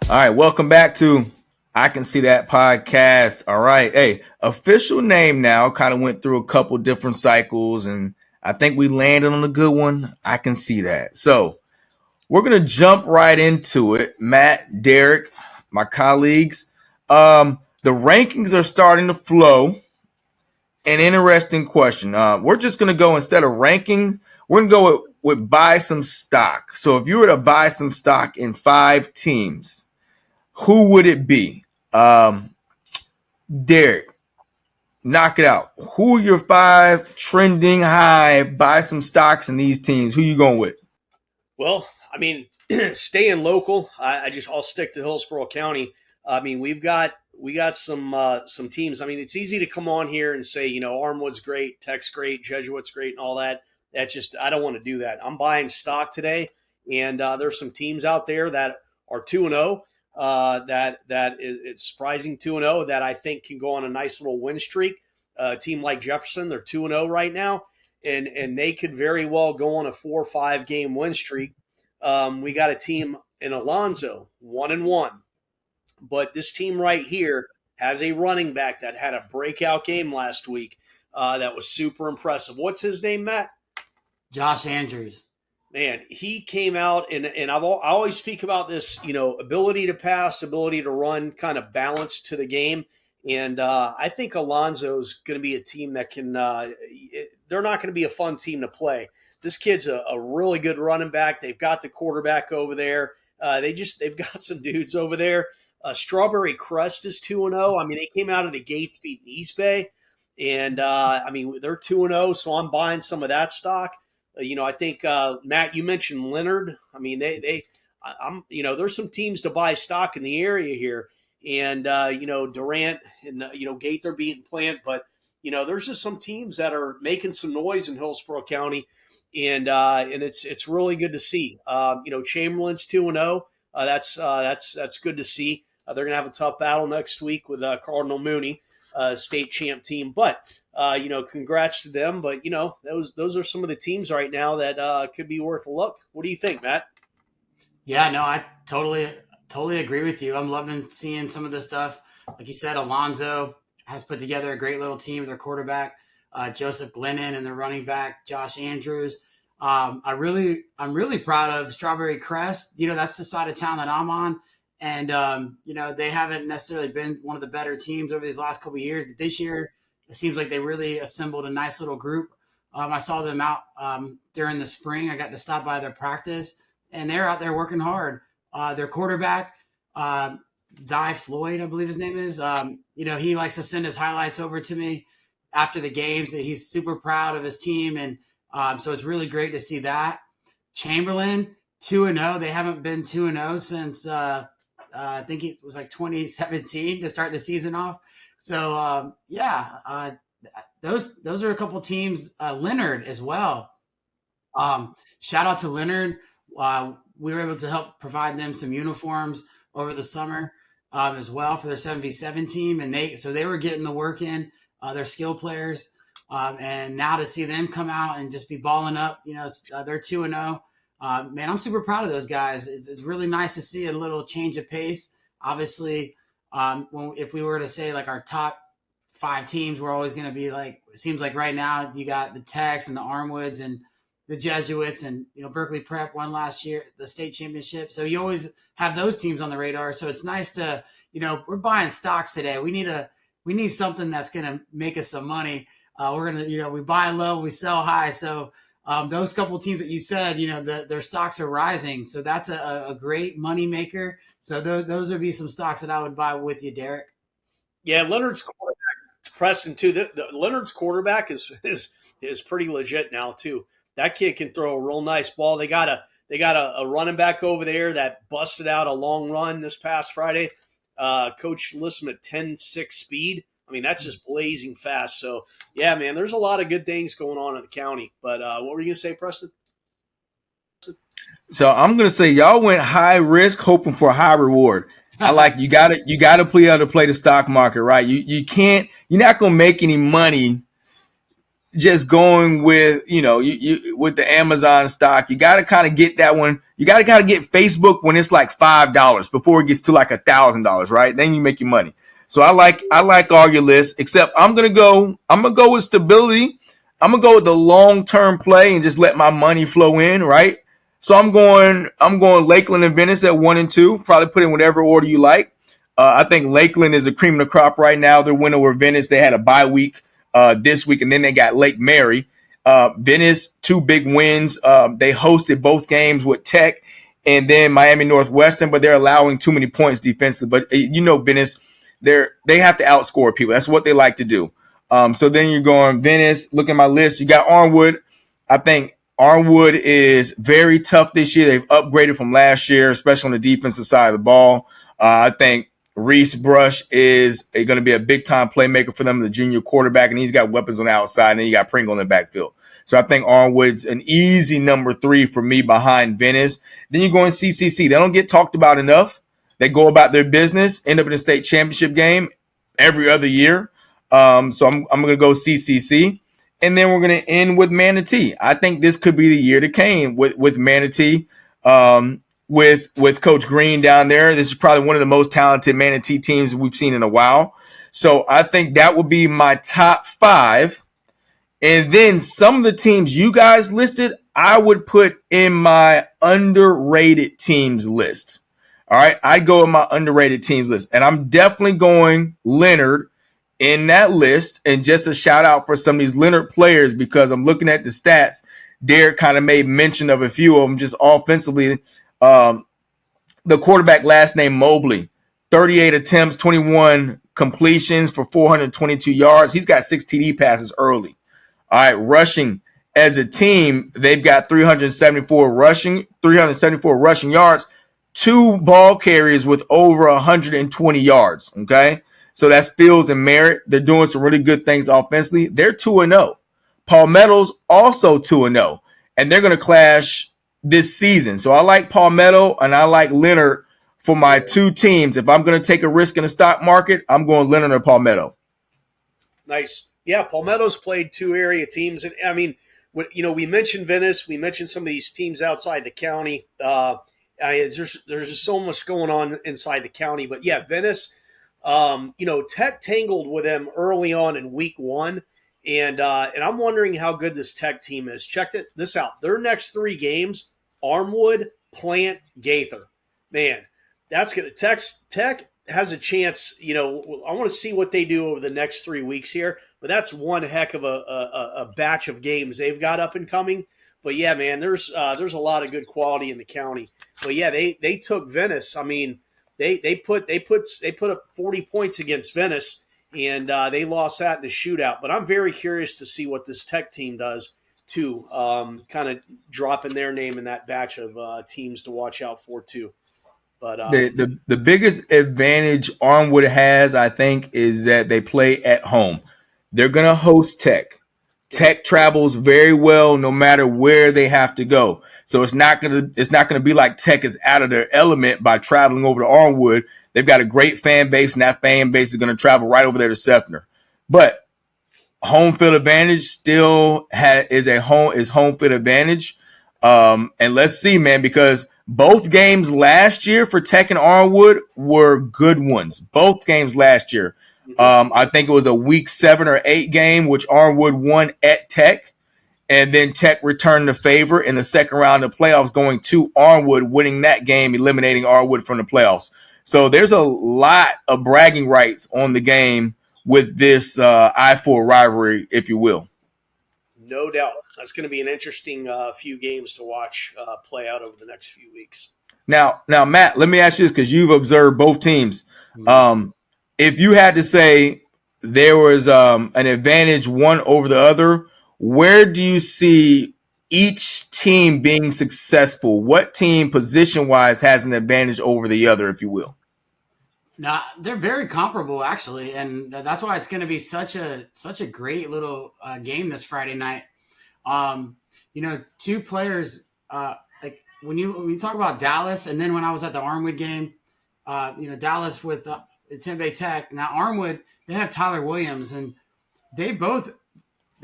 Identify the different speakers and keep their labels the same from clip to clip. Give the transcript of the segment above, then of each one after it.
Speaker 1: All right, welcome back to I Can See That podcast. All right, hey, official name now. Kind of went through a couple different cycles, and I think we landed on a good one. I Can See That. So we're gonna jump right into it. Matt, Derek, my colleagues. The rankings are starting to flow. An interesting question. We're just gonna go instead of ranking. We're gonna go with buy some stock. So if you were to buy some stock in 5 teams, who would it be? Derek, knock it out. Who are your 5 trending high? Buy some stocks in these teams. Who you going with?
Speaker 2: Well, I mean, staying local, I'll stick to Hillsborough County. I mean, we got some teams. I mean, it's easy to come on here and say, Armwood's great, Tech's great, Jesuit's great, and all that. That's just I don't want to do that. I'm buying stock today, and there's some teams out there that are 2-0. It's surprising 2-0 that I think can go on a nice little win streak. A team like Jefferson, they're 2-0 right now, and they could very well go on a 4 or 5 game win streak. We got a team in Alonzo, 1-1, but this team right here has a running back that had a breakout game last week that was super impressive. What's his name, Matt?
Speaker 3: Josh Andrews.
Speaker 2: Man, he came out, and I always speak about this, ability to pass, ability to run, kind of balance to the game. And I think Alonzo's going to be a team that can they're not going to be a fun team to play. This kid's a really good running back. They've got the quarterback over there. They've got some dudes over there. Strawberry Crest is 2-0. I mean, they came out of the gates beating East Bay. And, I mean, they're 2-0, so I'm buying some of that stock. I think Matt, you mentioned Leonard. I mean, there's some teams to buy stock in the area here, and Durant and Gaither beating Plant, but there's just some teams that are making some noise in Hillsborough County, and it's really good to see. Chamberlain's 2-0. That's good to see. They're gonna have a tough battle next week with Cardinal Mooney, state champ team, but. Congrats to them. But, those are some of the teams right now that could be worth a look. What do you think, Matt?
Speaker 3: Yeah, no, I totally agree with you. I'm loving seeing some of this stuff. Like you said, Alonzo has put together a great little team with their quarterback, Joseph Glennon, and their running back, Josh Andrews. I'm really proud of Strawberry Crest. That's the side of town that I'm on. And, they haven't necessarily been one of the better teams over these last couple of years. But this year, it seems like they really assembled a nice little group. I saw them out during the spring. I got to stop by their practice, and they're out there working hard. Their quarterback, Zy Floyd, I believe his name is, he likes to send his highlights over to me after the games. He's super proud of his team, and so it's really great to see that. Chamberlain, 2-0. They haven't been 2-0 since I think it was like 2017 to start the season off. So, those are a couple teams. Leonard as well. Shout out to Leonard. We were able to help provide them some uniforms over the summer as well for their 7v7 team. And they were getting the work in, their skill players. And now to see them come out and just be balling up, they're 2-0. Man, I'm super proud of those guys. It's really nice to see a little change of pace. Obviously, if we were to say like our top 5 teams, we're always going to be like, it seems like right now you got the Techs and the Armwoods and the Jesuits and, Berkeley Prep won last year, the state championship. So you always have those teams on the radar. So it's nice to, we're buying stocks today. We need something that's going to make us some money. We're going to, we buy low, we sell high. So those couple teams that you said, their stocks are rising. So that's a great money maker. So those would be some stocks that I would buy with you, Derek.
Speaker 2: Yeah, Leonard's quarterback, Preston too. The Leonard's quarterback is pretty legit now too. That kid can throw a real nice ball. They got a running back over there that busted out a long run this past Friday. Coach lists him at 10.6 speed. I mean, that's just blazing fast. So, yeah, man, there's a lot of good things going on in the county. But what were you going to say, Preston?
Speaker 1: So I'm going to say y'all went high risk, hoping for a high reward. I like you got to play how to play the stock market, right? You're not going to make any money just going with, you with the Amazon stock. You got to kind of get that one. You got to kind of get Facebook when it's like $5 before it gets to like $1,000, right? Then you make your money. So I like all your lists, except I'm gonna go with stability. I'm gonna go with the long-term play and just let my money flow in, right? So I'm going Lakeland and Venice at 1 and 2. Probably put in whatever order you like. I think Lakeland is a cream of the crop right now. They're winning over Venice. They had a bye week this week, and then they got Lake Mary. Venice, 2 big wins. They hosted both games with Tech and then Miami Northwestern, but they're allowing too many points defensively. But Venice, they have to outscore people. That's what they like to do. So then you're going Venice. Look at my list. You got Armwood. I think Armwood is very tough this year. They've upgraded from last year, especially on the defensive side of the ball. I think Reese Brush is going to be a big-time playmaker for them, the junior quarterback, and he's got weapons on the outside, and then you got Pringle in the backfield. So I think Armwood's an easy number 3 for me behind Venice. Then you go in CCC. They don't get talked about enough. They go about their business, end up in a state championship game every other year. So I'm going to go CCC. And then we're going to end with Manatee. I think this could be the year to Kane with Manatee, with Coach Green down there. This is probably one of the most talented Manatee teams we've seen in a while. So I think that would be my top 5. And then some of the teams you guys listed, I would put in my underrated teams list. All right, I'd go with my underrated teams list. And I'm definitely going Leonard in that list. And just a shout out for some of these Leonard players, because I'm looking at the stats. Derek kind of made mention of a few of them just offensively. The quarterback, last name Mobley, 38 attempts, 21 completions for 422 yards. He's got 6 TD passes early. All right, rushing as a team, they've got 374 rushing yards, 2 ball carriers with over 120 yards. Okay, so that's Fields and Merritt. They're doing some really good things offensively. They're 2-0. Palmetto's also 2-0, and they're going to clash this season. So I like Palmetto and I like Leonard for my 2 teams. If I'm going to take a risk in the stock market, I'm going Leonard or Palmetto.
Speaker 2: Nice. Yeah, Palmetto's played 2 area teams. And I mean, we mentioned Venice. We mentioned some of these teams outside the county. There's just so much going on inside the county. But yeah, Venice, Tech tangled with them early on in week 1. And I'm wondering how good this Tech team is. Check this out. Their next 3 games, Armwood, Plant, Gaither. Man, that's going to – Tech has a chance. I want to see what they do over the next 3 weeks here. But that's one heck of a batch of games they've got up and coming. But yeah, man, there's a lot of good quality in the county. But yeah, they took Venice. I mean, they put up 40 points against Venice, and they lost that in a shootout. But I'm very curious to see what this Tech team does too. Kind of dropping their name in that batch of teams to watch out for too. But
Speaker 1: the biggest advantage Armwood has, I think, is that they play at home. They're going to host Tech. Tech travels very well no matter where they have to go. So it's not going to be like Tech is out of their element by traveling over to Armwood. They've got a great fan base, and that fan base is going to travel right over there to Sefner. But home field advantage still is home field advantage. And let's see, man, because both games last year for Tech and Armwood were good ones. Both games last year. I think it was a week 7 or 8 game, which Armwood won at Tech. And then Tech returned the favor in the second round of playoffs, going to Armwood, winning that game, eliminating Armwood from the playoffs. So there's a lot of bragging rights on the game with this I-4 rivalry, if you will.
Speaker 2: No doubt. That's going to be an interesting few games to watch play out over the next few weeks.
Speaker 1: Now, Matt, let me ask you this, because you've observed both teams. If you had to say there was an advantage one over the other, where do you see each team being successful? What team position-wise has an advantage over the other, if you will?
Speaker 3: No, they're very comparable, actually, and that's why it's going to be such a great little game this Friday night. 2 players like when you talk about Dallas, and then when I was at the Armwood game, Dallas with Tempe Tech. Now Armwood, they have Tyler Williams, and they both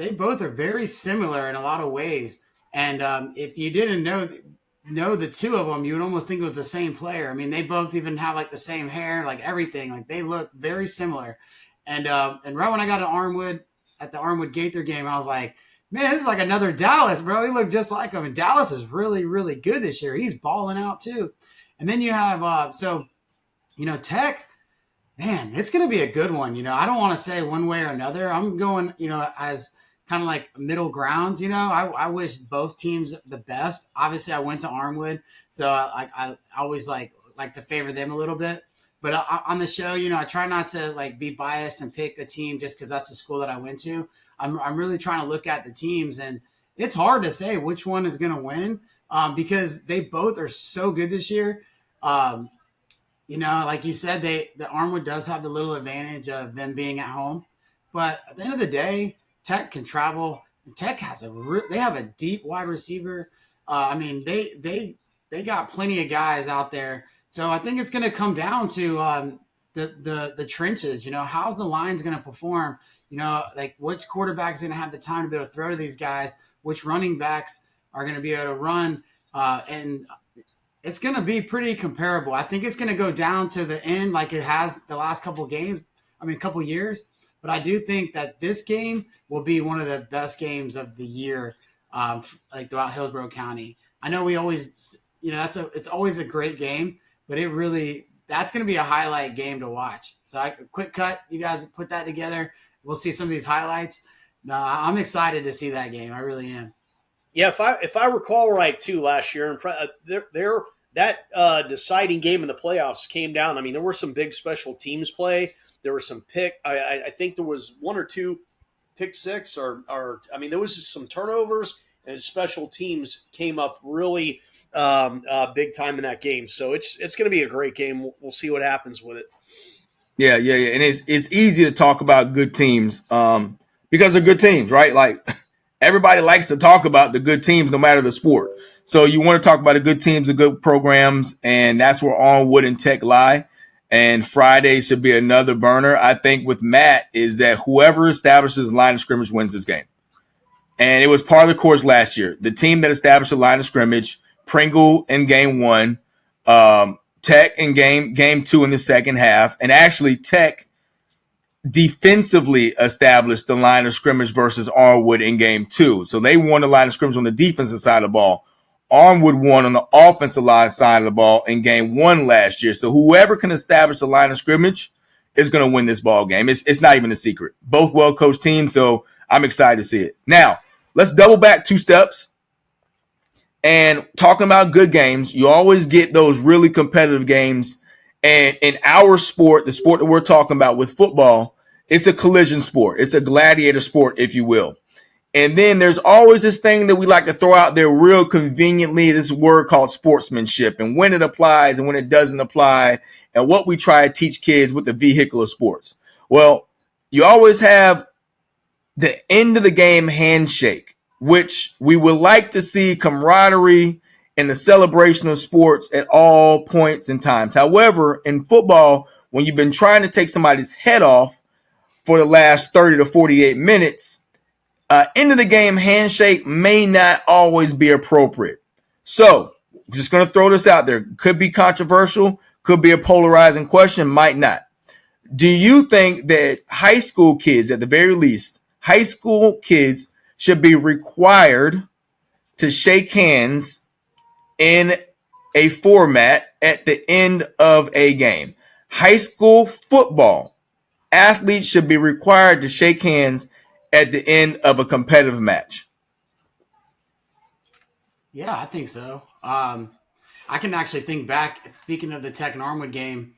Speaker 3: they both are very similar in a lot of ways. And if you didn't know the two of them, you would almost think it was the same player. I mean, they both even have like the same hair, like everything. Like they look very similar. And right when I got to Armwood at the Armwood Gaither game, I was like, man, this is like another Dallas, bro. He looked just like him. And Dallas is really, really good this year. He's balling out too. And then you have Tech. Man, it's going to be a good one. I don't want to say one way or another. I'm going, as kind of like middle grounds. I wish both teams the best. Obviously, I went to Armwood, so I always like to favor them a little bit. But on the show, I try not to like be biased and pick a team just because that's the school that I went to. I'm really trying to look at the teams, and it's hard to say which one is going to win because they both are so good this year. Like you said, the Armwood does have the little advantage of them being at home, but at the end of the day, Tech can travel. Tech has they have a deep wide receiver. They got plenty of guys out there, so I think it's going to come down to the trenches. How's the line's going to perform? Like which quarterback is going to have the time to be able to throw to these guys? Which running backs are going to be able to run? And it's going to be pretty comparable. I think it's going to go down to the end like it has the last couple years. But I do think that this game will be one of the best games of the year, like throughout Hillsborough County. I know we always, it's always a great game, but that's going to be a highlight game to watch. So quick cut, you guys put that together. We'll see some of these highlights. No, I'm excited to see that game. I really am.
Speaker 2: Yeah, if I recall right, too, last year, that deciding game in the playoffs came down. I mean, there were some big special teams play. There were some I think there was one or two pick six, there was just some turnovers, and special teams came up really big time in that game. So it's going to be a great game. We'll see what happens with it.
Speaker 1: Yeah. And it's easy to talk about good teams because they're good teams, right? Like everybody likes to talk about the good teams no matter the sport. So you want to talk about the good teams, the good programs, and that's where Armwood and Tech lie. And Friday should be another burner. I think with Matt is that whoever establishes the line of scrimmage wins this game. And it was part of the course last year. The team that established the line of scrimmage, Pringle in game one, Tech in game two in the second half, and actually Tech defensively established the line of scrimmage versus Armwood in game two. So they won the line of scrimmage on the defensive side of the ball. Armwood won on the offensive line side of the ball in game one last year. So whoever can establish the line of scrimmage is going to win this ball game. It's not even a secret. Both well-coached teams, so I'm excited to see it. Now, let's double back 2 steps. And talking about good games, you always get those really competitive games. And in our sport, the sport that we're talking about with football, it's a collision sport. It's a gladiator sport, if you will. And then there's always this thing that we like to throw out there real conveniently, this word called sportsmanship, and when it applies and when it doesn't apply, and what we try to teach kids with the vehicle of sports. Well, you always have the end of the game handshake, which we would like to see camaraderie and the celebration of sports at all points and times. However, in football, when you've been trying to take somebody's head off for the last 30 to 48 minutes, end of the game handshake may not always be appropriate. So I'm just going to throw this out there. Could be controversial, could be a polarizing question, might not. Do you think that high school kids, at the very least, high school kids should be required to shake hands in a format at the end of a game? High school football athletes should be required to shake hands at the end of a competitive match.
Speaker 3: Yeah, I think so. I can actually think back. Speaking of the Tech and Armwood game,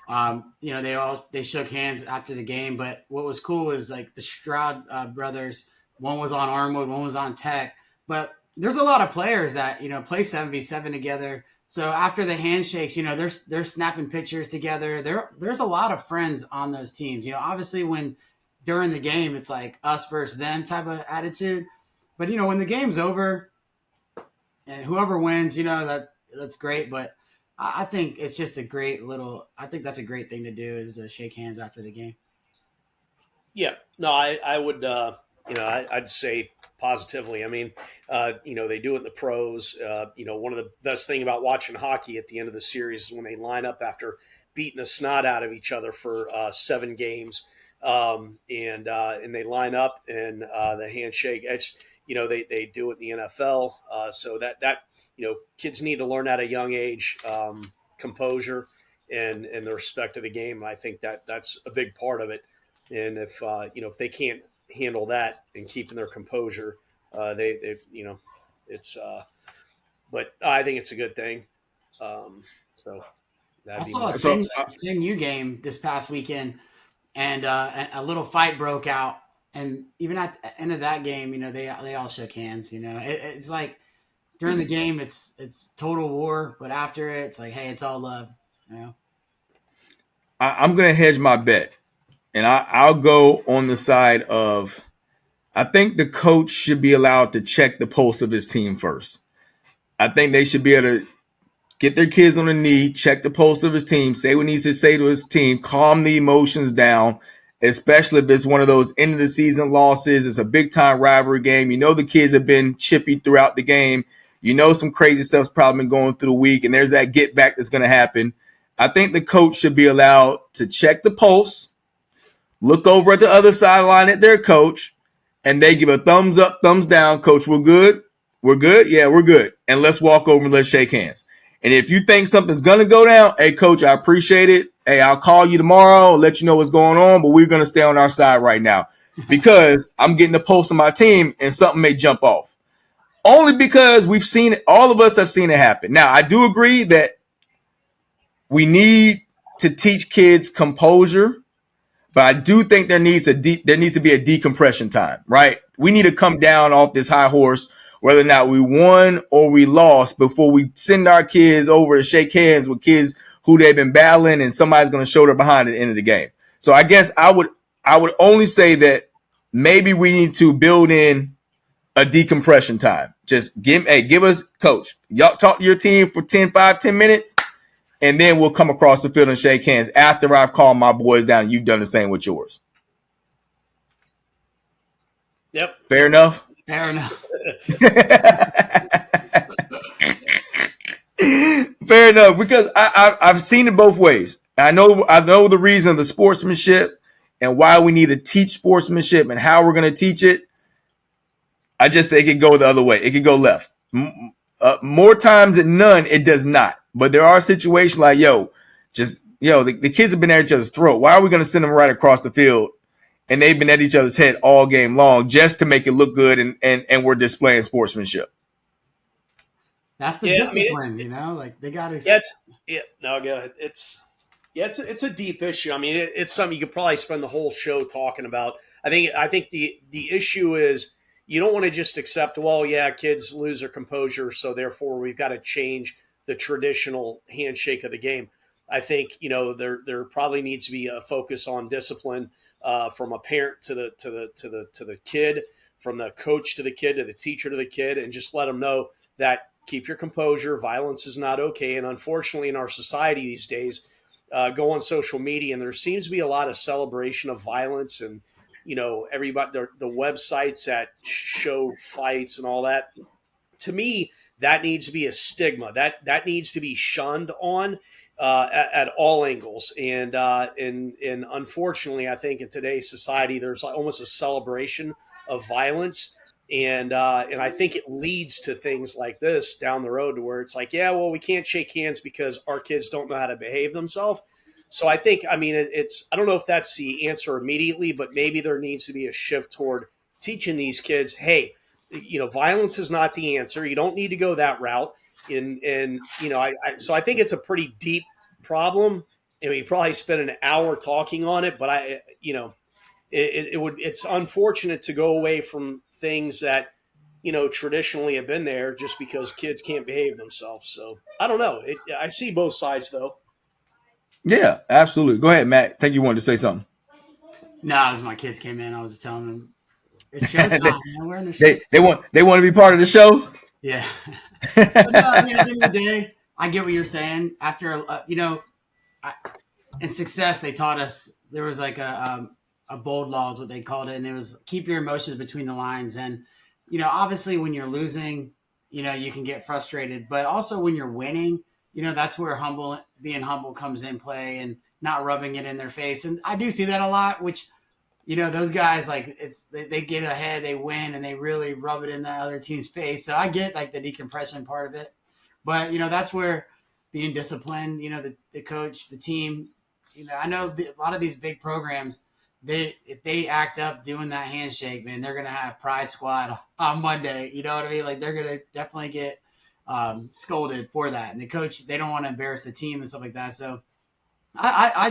Speaker 3: they shook hands after the game. But what was cool was like the Stroud brothers. One was on Armwood, one was on Tech. But there's a lot of players that play 7v7 together. So after the handshakes, they're snapping pictures together. There's a lot of friends on those teams. Obviously when during the game, it's like us versus them type of attitude. But, when the game's over and whoever wins, that's great. But I think it's just I think that's a great thing to do is to shake hands after the game.
Speaker 2: Yeah, no, I would I'd say positively. I mean, they do it in the pros. One of the best thing about watching hockey at the end of the series is when they line up after beating the snot out of each other for 7 games, and they line up and the handshake. It's they do it in the NFL, so that kids need to learn at a young age, composure and the respect of the game. I think that's a big part of it. And if they can't handle that and keeping their composure, it's but I think it's a good thing. So
Speaker 3: I
Speaker 2: that'd be
Speaker 3: saw
Speaker 2: my
Speaker 3: a 10U game this past weekend, and a little fight broke out. And even at the end of that game, they all shook hands. It's like during the game, it's total war, but after it, it's like, hey, it's all love.
Speaker 1: I'm going to hedge my bet, and I'll go on the side of I think the coach should be allowed to check the pulse of his team first. I think they should be able to get their kids on the knee, check the pulse of his team, say what he needs to say to his team, calm the emotions down, especially if it's one of those end of the season losses. It's a big time rivalry game. The kids have been chippy throughout the game. Some crazy stuff's probably been going through the week, and there's that get back that's going to happen. I think the coach should be allowed to check the pulse, look over at the other sideline at their coach, and they give a thumbs up, thumbs down. Coach, we're good. We're good. Yeah, we're good. And let's walk over and let's shake hands. And if you think something's going to go down, hey, coach, I appreciate it. Hey, I'll call you tomorrow, let you know what's going on, but we're going to stay on our side right now because I'm getting the pulse of my team and something may jump off. Only because we've seen it. All of us have seen it happen. Now, I do agree that we need to teach kids composure, but I do think there needs to be a decompression time, right? We need to come down off this high horse, whether or not we won or we lost, before we send our kids over to shake hands with kids who they've been battling and somebody's going to shoulder behind at the end of the game. So I guess I would only say that maybe we need to build in a decompression time. Just give us, coach, y'all talk to your team for 10 minutes, and then we'll come across the field and shake hands after I've calmed my boys down and you've done the same with yours.
Speaker 2: Yep.
Speaker 1: Fair enough?
Speaker 3: Fair enough.
Speaker 1: Fair enough, because I've seen it both ways. I know the reason of the sportsmanship and why we need to teach sportsmanship and how we're going to teach it. I just think it could go the other way. It could go left. More times than none, it does not. But there are situations like, the kids have been at each other's throat. Why are we going to send them right across the field? And they've been at each other's head all game long just to make it look good, and we're displaying sportsmanship.
Speaker 3: That's the discipline, like they got to.
Speaker 2: No, go ahead. It's a deep issue. I mean, it's something you could probably spend the whole show talking about. I think the issue is you don't want to just accept, kids lose their composure, so therefore we've got to change the traditional handshake of the game. I think there probably needs to be a focus on discipline from a parent to the kid, from the coach to the kid, to the teacher to the kid, and just let them know that keep your composure. Violence is not okay. And unfortunately, in our society these days, go on social media, and there seems to be a lot of celebration of violence, and everybody, the websites that show fights and all that. To me, that needs to be a stigma. That needs to be shunned on at all angles. And unfortunately, I think in today's society, there's almost a celebration of violence. And I think it leads to things like this down the road, to where it's like, we can't shake hands because our kids don't know how to behave themselves. So I think, I don't know if that's the answer immediately, but maybe there needs to be a shift toward teaching these kids, hey, violence is not the answer. You don't need to go that route. So I think it's a pretty deep problem, and we probably spent an hour talking on it, but it's unfortunate to go away from things that, traditionally have been there just because kids can't behave themselves. So I don't know. I see both sides though.
Speaker 1: Yeah, absolutely. Go ahead, Matt. I think you wanted to say something.
Speaker 3: No, as my kids came in, I was telling them it's showtime. We're in the show.
Speaker 1: They want to be part of the show.
Speaker 3: Yeah. But no, at the end of the day, I get what you're saying. After in success, they taught us there was like a a bold law is what they called it, and it was keep your emotions between the lines. And obviously when you're losing, you can get frustrated, but also when you're winning, that's where being humble comes in play, and not rubbing it in their face. And I do see that a lot, which those guys, like, they get ahead, they win, and they really rub it in the other team's face. So I get like the decompression part of it, but that's where being disciplined, the coach, the team, I know a lot of these big programs, if they act up doing that handshake, man, they're gonna have pride squad on Monday. You know what I mean? Like, they're gonna definitely get scolded for that, and the coach, they don't want to embarrass the team and stuff like that. So I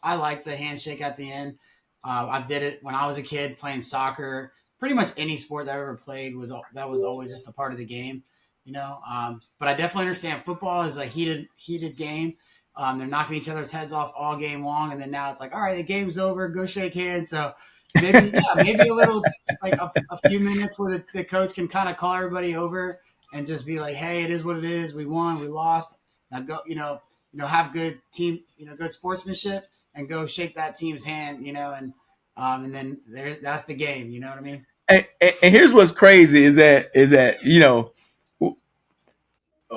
Speaker 3: like the handshake at the end. I did it when I was a kid playing soccer. Pretty much any sport that I ever played was always just a part of the game, But I definitely understand football is a heated game. They're knocking each other's heads off all game long, and then now it's like, all right, the game's over, go shake hands. So maybe a little, like a few minutes where the coach can kind of call everybody over and just be like, hey, it is what it is. We won, we lost. Now go, have good team, good sportsmanship, and go shake that team's hand, and then that's the game. You know what I mean?
Speaker 1: And here's what's crazy is that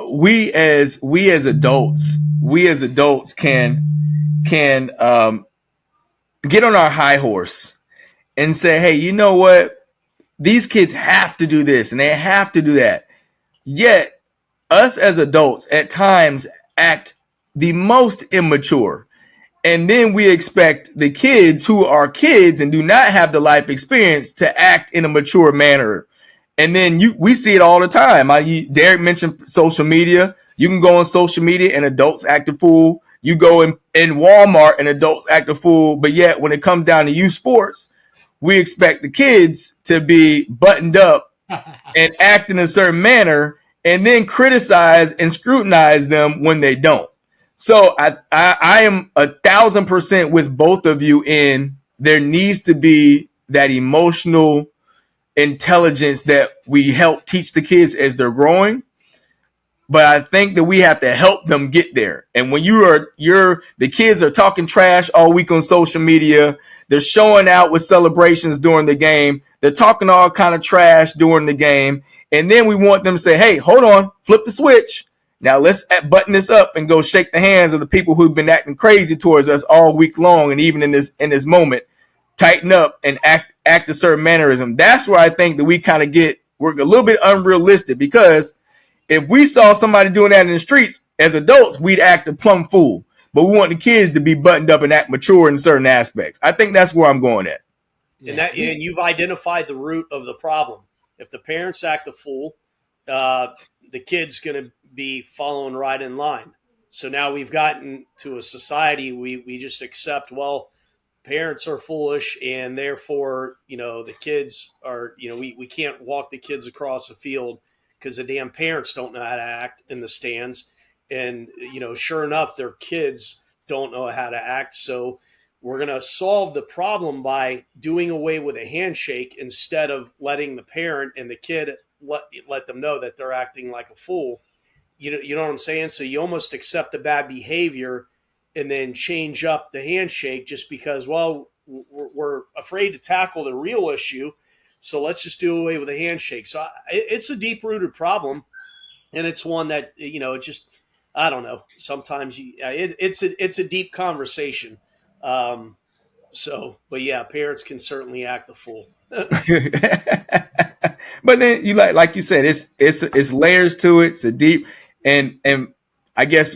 Speaker 1: we as adults can get on our high horse and say, hey, you know what? These kids have to do this and they have to do that. Yet us as adults at times act the most immature. And then we expect the kids who are kids and do not have the life experience to act in a mature manner. And then we see it all the time. Derek mentioned social media. You can go on social media and adults act a fool. You go in Walmart and adults act a fool. But yet when it comes down to youth sports, we expect the kids to be buttoned up and act in a certain manner, and then criticize and scrutinize them when they don't. So I am 1,000% with both of you in there needs to be that emotional intelligence that we help teach the kids as they're growing. But I think that we have to help them get there. And when the kids are talking trash all week on social media, they're showing out with celebrations during the game, they're talking all kind of trash during the game, and then we want them to say, hey, hold on, flip the switch. Now let's button this up and go shake the hands of the people who've been acting crazy towards us all week long, and even in this moment, tighten up and act a certain mannerism. That's where I think that we're a little bit unrealistic, because if we saw somebody doing that in the streets as adults, we'd act a plumb fool. But we want the kids to be buttoned up and act mature in certain aspects. I think that's where I'm going at.
Speaker 2: And you've identified the root of the problem. If the parents act the fool, the kid's going to be following right in line. So now we've gotten to a society we just accept, well, parents are foolish, and therefore, the kids are, we can't walk the kids across the field because the damn parents don't know how to act in the stands. And, sure enough, their kids don't know how to act. So we're going to solve the problem by doing away with a handshake instead of letting the parent and the kid let them know that they're acting like a fool. You know what I'm saying? So you almost accept the bad behavior and then change up the handshake just because, well, we're afraid to tackle the real issue. So let's just do away with the handshake. So it's a deep-rooted problem, and it's one that, it just, I don't know. Sometimes it's a deep conversation. But yeah, parents can certainly act a fool.
Speaker 1: But then you like you said, it's layers to it. It's a deep, and I guess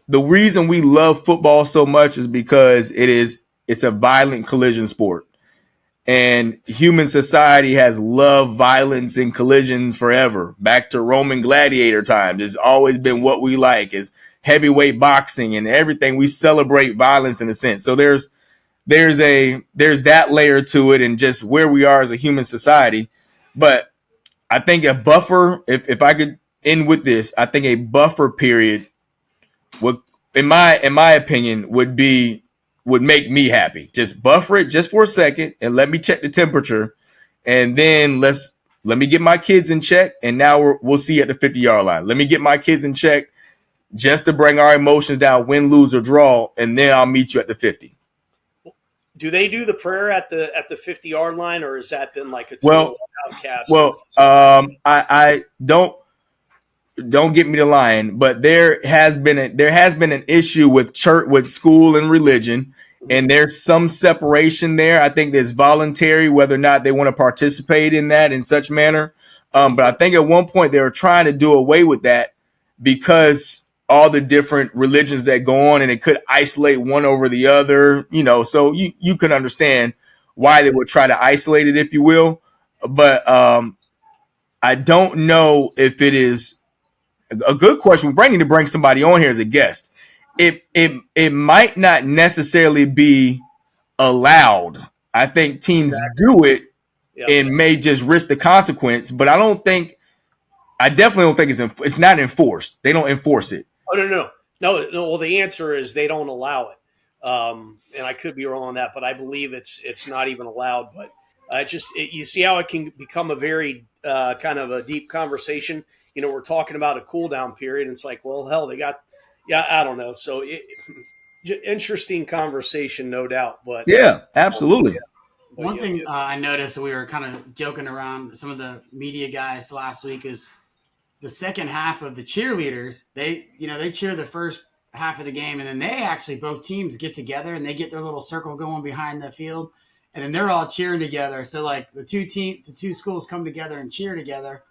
Speaker 1: the reason we love football so much is because it's a violent collision sport. And human society has loved violence and collision forever. Back to Roman gladiator times. It's always been what we like, is heavyweight boxing and everything. We celebrate violence in a sense. So there's that layer to it, and just where we are as a human society. But I think a buffer, if I could end with this, I think a buffer period would, in my opinion, would make me happy. Just buffer it just for a second and let me check the temperature, and then let me get my kids in check, and now we'll see at the 50-yard line. Let me get my kids in check just to bring our emotions down, win, lose, or draw, and then I'll meet you at the 50.
Speaker 2: do they do the prayer at the 50-yard line, or has that been like a
Speaker 1: Well,
Speaker 2: total outcast?
Speaker 1: I don't get me to lying, but there has been an issue with church, with school and religion, and there's some separation there. I think there's voluntary whether or not they want to participate in that in such manner. But I think at one point they were trying to do away with that because all the different religions that go on, and it could isolate one over the other, so you can understand why they would try to isolate it, if you will. But I don't know if it is a good question. We're to bring somebody on here as a guest. It might not necessarily be allowed. I think teams do it and may just risk the consequence, but I definitely don't think it's not enforced. They don't enforce it.
Speaker 2: Oh, no. Well, the answer is they don't allow it. And I could be wrong on that, but I believe it's not even allowed. But you see how it can become a very kind of a deep conversation. We're talking about a cool down period. And it's like, well, hell, I don't know. So interesting conversation, no doubt. But
Speaker 1: yeah, absolutely.
Speaker 3: One thing I noticed, we were kind of joking around some of the media guys last week, is the second half of the cheerleaders. They cheer the first half of the game, and then they actually, both teams get together and they get their little circle going behind the field, and then they're all cheering together. So like the two schools come together and cheer together.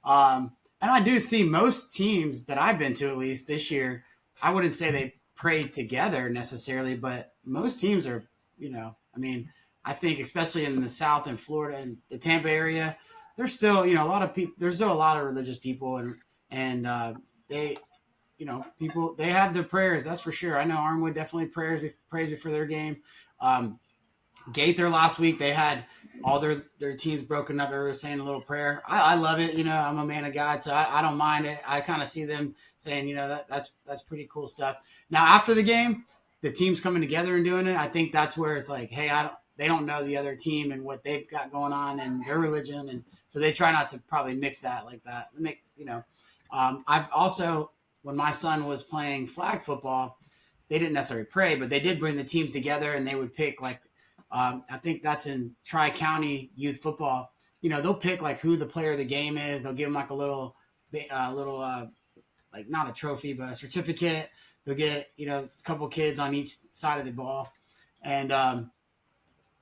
Speaker 3: And I do see most teams that I've been to, at least this year, I wouldn't say they pray together necessarily, but most teams are, I think especially in the South and Florida and the Tampa area, there's still, a lot of people, there's still a lot of religious people, and they, people, they have their prayers. That's for sure. I know Armwood definitely prays before their game. Gaither last week, they had all their teams broken up. Everyone was saying a little prayer. I love it. I'm a man of God, so I don't mind it. I kind of see them saying, that's pretty cool stuff. Now, after the game, the team's coming together and doing it. I think that's where it's like, hey, they don't know the other team and what they've got going on and their religion, and so they try not to probably mix that like that. I've also, when my son was playing flag football, they didn't necessarily pray, but they did bring the teams together, and they would pick like, I think that's in Tri-County youth football. They'll pick like who the player of the game is. They'll give them like a little, like not a trophy, but a certificate. They'll get, a couple kids on each side of the ball. And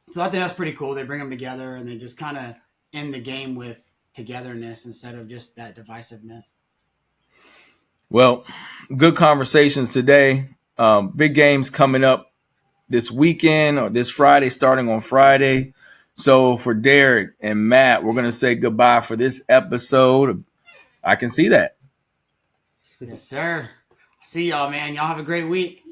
Speaker 3: so I think that's pretty cool. They bring them together and they just kind of end the game with togetherness instead of just that divisiveness.
Speaker 1: Well, good conversations today. Big games coming up this weekend or this Friday, starting on Friday. So for Derek and Matt, we're going to say goodbye for this episode. I can see that.
Speaker 3: Yes, sir. See y'all, man. Y'all have a great week.